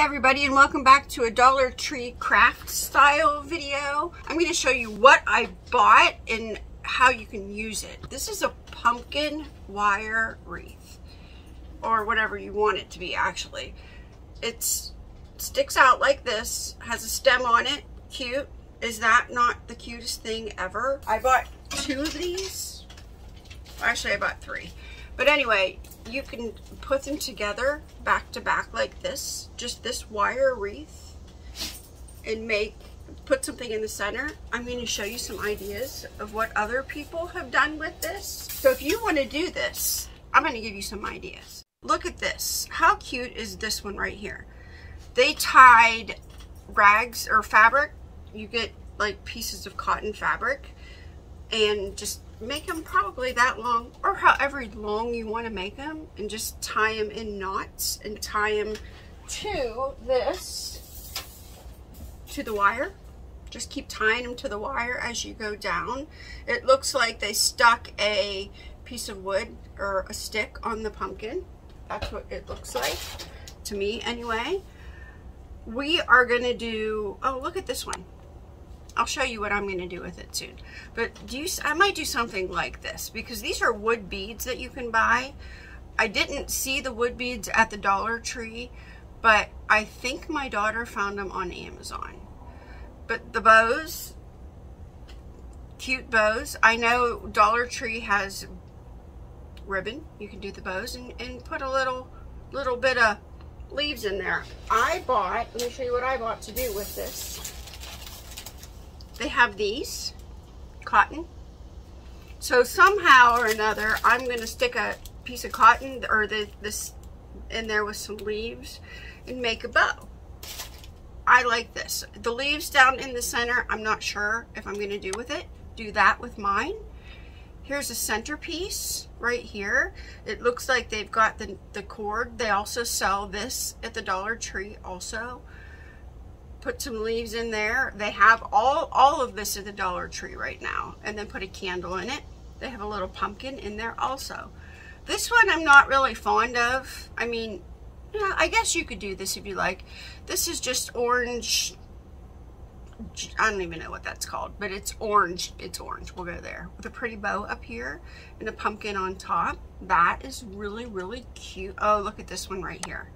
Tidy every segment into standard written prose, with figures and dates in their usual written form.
everybody, and welcome back to a Dollar Tree craft style video. I'm going to show you what I bought and how you can use it. This is a pumpkin wire wreath, or whatever you want it to be actually. It sticks out like this, has a stem on it, cute. Is that not the cutest thing ever? I bought 2 of these. Actually, I bought 3. But anyway, you can put them together back to back like this, just this wire wreath, and put something in the center. I'm going to show you some ideas of what other people have done with this. So if you want to do this, I'm going to give you some ideas. Look at this. How cute is this one right here? They tied rags or fabric. You get like pieces of cotton fabric and just make them probably that long, or however long you want to make them, and just tie them in knots and tie them to the wire. Just keep tying them to the wire as you go down. It looks like they stuck a piece of wood or a stick on the pumpkin. That's what it looks like to me anyway. We are going to do, oh, look at this one. I'll show you what I'm going to do with it soon. But I might do something like this, because these are wood beads that you can buy. I didn't see the wood beads at the Dollar Tree, but I think my daughter found them on Amazon. But the bows, cute bows. I know Dollar Tree has ribbon. You can do the bows and put a little bit of leaves in there. Let me show you what I bought to do with this. They have these, cotton. So somehow or another, I'm going to stick a piece of cotton or this in there with some leaves and make a bow. I like this. The leaves down in the center, I'm not sure if I'm going to do with it. Do that with mine. Here's a centerpiece right here. It looks like they've got the cord. They also sell this at the Dollar Tree also. Put some leaves in there. They have all of this at the Dollar Tree right now. And then put a candle in it. They have a little pumpkin in there also. This one I'm not really fond of. I mean, yeah, I guess you could do this if you like. This is just orange. I don't even know what that's called, but it's orange. It's orange. We'll go there. With a pretty bow up here and a pumpkin on top. That is really, really cute. Oh, look at this one right here.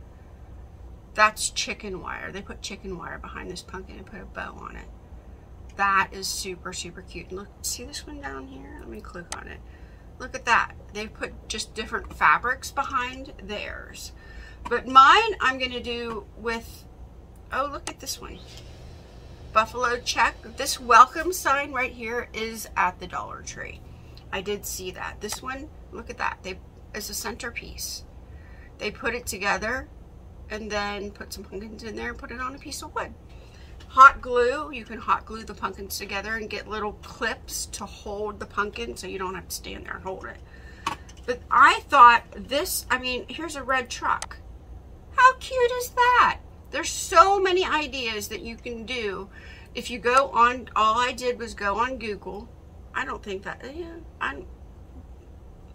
That's chicken wire. They put chicken wire behind this pumpkin and put a bow on it. That is super, super cute. Look, see this one down here? Let me click on it. Look at that. They put just different fabrics behind theirs. But mine I'm going to do with, oh, look at this one. Buffalo check. This welcome sign right here is at the Dollar Tree. I did see that. This one, look at that. It's a centerpiece. They put it together and then put some pumpkins in there and put it on a piece of wood. Hot glue, you can hot glue the pumpkins together and get little clips to hold the pumpkin so you don't have to stand there and hold it. But I thought this, I mean, here's a red truck. How cute is that? There's so many ideas that you can do. If you go on, all I did was go on Google. I don't think that, yeah, I'm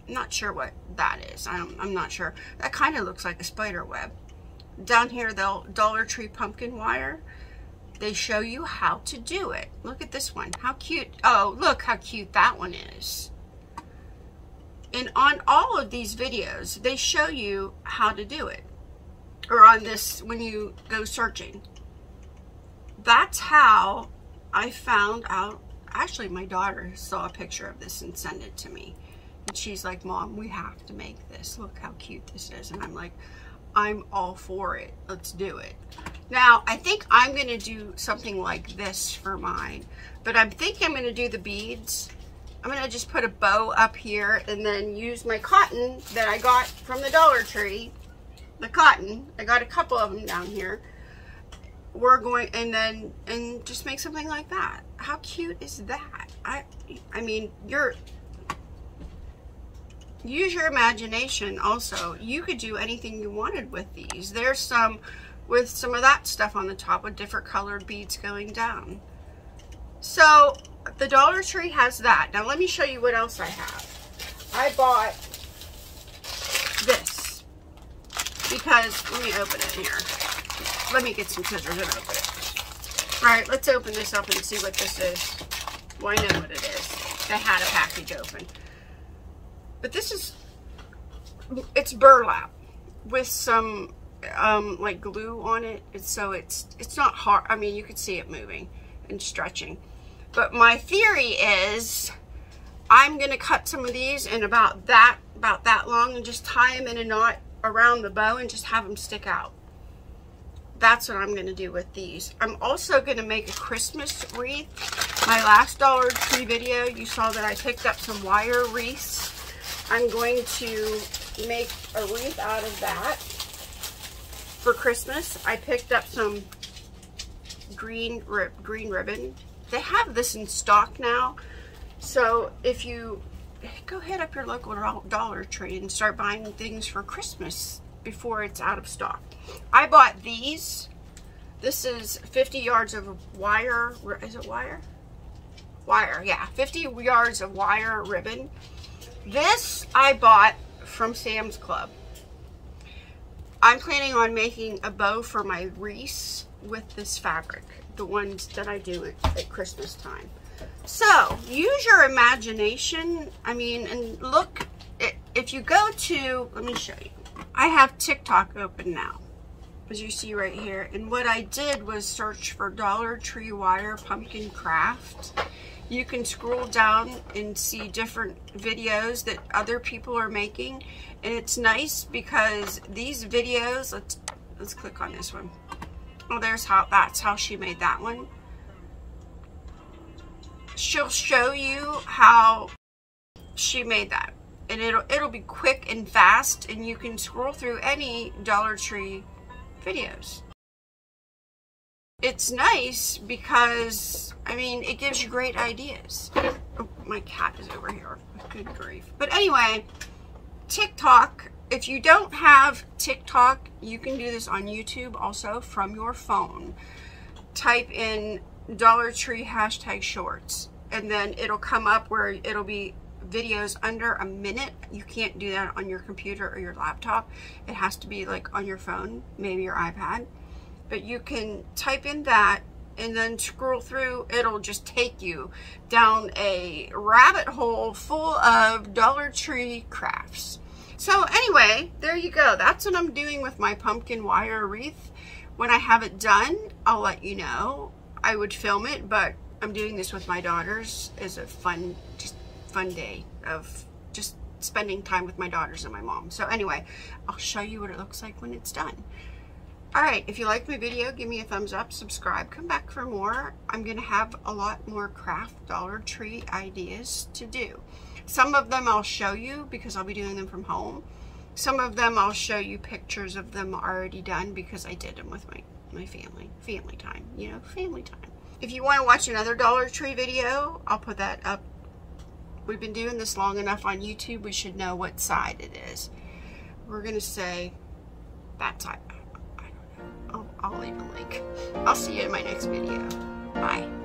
not sure what that is. I'm not sure. That kind of looks like a spider web. Down here, the Dollar Tree pumpkin wire, they show you how to do it. Look at this one. How cute. Oh, look how cute that one is. And on all of these videos, they show you how to do it. Or on this, when you go searching. That's how I found out. Actually, my daughter saw a picture of this and sent it to me. And she's like, Mom, we have to make this. Look how cute this is. And I'm like, I'm all for it. Let's do it. Now, I think I'm going to do something like this for mine. But I'm thinking I'm going to do the beads. I'm going to just put a bow up here and then use my cotton that I got from the Dollar Tree. The cotton. I got a couple of them down here. We're going, and just make something like that. How cute is that? I mean, use your imagination also. You could do anything you wanted with these. There's some with some of that stuff on the top with different colored beads going down. So the Dollar Tree has that. Now let me show you what else I have. I bought this because, let me open it here. let me get some scissors and open it. All right, let's open this up and see what this is. Well, I know what it is. I had a package open. But this is, it's burlap with some like glue on it. So it's not hard. I mean, you can see it moving and stretching. But my theory is I'm gonna cut some of these in about that long and just tie them in a knot around the bow and just have them stick out. That's what I'm going to do with these. I'm also going to make a Christmas wreath. My last Dollar Tree video, you saw that I picked up some wire wreaths. I'm going to make a wreath out of that for Christmas. I picked up some green ribbon. They have this in stock now. So if you go hit up your local Dollar Tree and start buying things for Christmas before it's out of stock. I bought these. This is 50 yards of wire. Is it wire? Wire, yeah. 50 yards of wire ribbon. This I bought from Sam's Club. I'm planning on making a bow for my wreaths with this fabric. The ones that I do at Christmas time. So, use your imagination. I mean, and look, if you go to, let me show you. I have TikTok open now, as you see right here. And what I did was search for Dollar Tree wire pumpkin craft. You can scroll down and see different videos that other people are making. And it's nice because these videos, let's click on this one. Oh, that's how she made that one. She'll show you how she made that, and it'll be quick and fast, and you can scroll through any Dollar Tree videos. It's nice because, I mean, it gives you great ideas. Oh, my cat is over here. Good grief. But anyway, TikTok, if you don't have TikTok, you can do this on YouTube also from your phone. Type in Dollar Tree #shorts, and then it'll come up where it'll be videos under a minute. You can't do that on your computer or your laptop. It has to be like on your phone, maybe your iPad. But you can type in that and then scroll through. It'll just take you down a rabbit hole full of Dollar Tree crafts. So anyway, there you go. That's what I'm doing with my pumpkin wire wreath. When I have it done, I'll let you know. I would film it, but I'm doing this with my daughters as a fun day of just spending time with my daughters and my mom. So anyway, I'll show you what it looks like when it's done. All right, if you like my video, give me a thumbs up, subscribe, come back for more. I'm gonna have a lot more craft Dollar Tree ideas to do. Some of them I'll show you because I'll be doing them from home. Some of them I'll show you pictures of them already done because I did them with my family time, you know, family time. If you want to watch another Dollar Tree video, I'll put that up. We've been doing this long enough on YouTube, we should know what side it is. We're gonna say that side. I don't know. I'll leave a link. I'll see you in my next video. Bye.